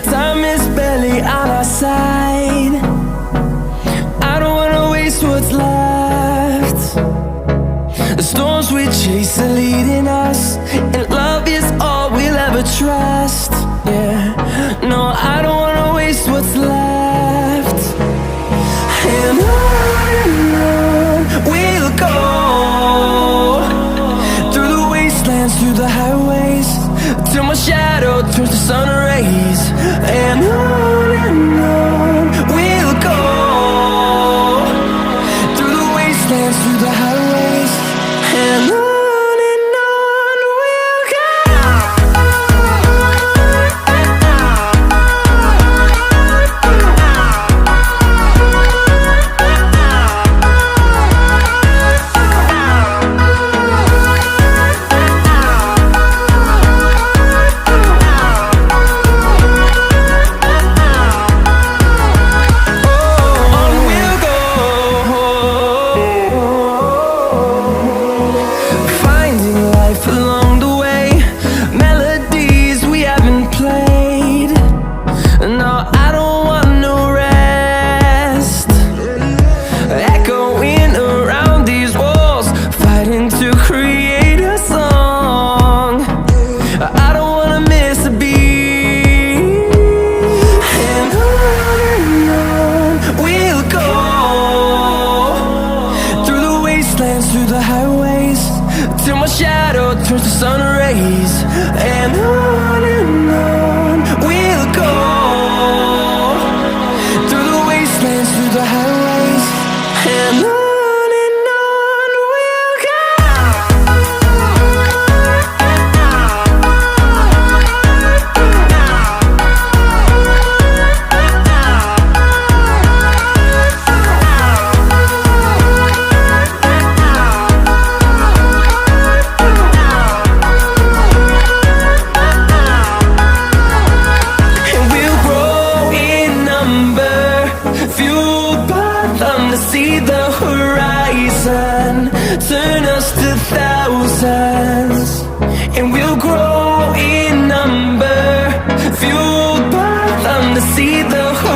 Time is barely on our side. I don't wanna waste what's left. The storms we chase are leading us, and love is all we'll ever trust. Yeah, no, I don't wanna waste what's left. And on we'll go, through the wastelands, through the highways, till my shadow turns to sun rays. And on we'll go, through the wastelands, through the highways, and on we'll go. Through the highways, till my shadow turns to sun rays. And on we'll go, through the wastelands, through the highways, and on we'll go. See the horizon, turn us to thousands, and we'll grow in number, fueled by them to see the horizon.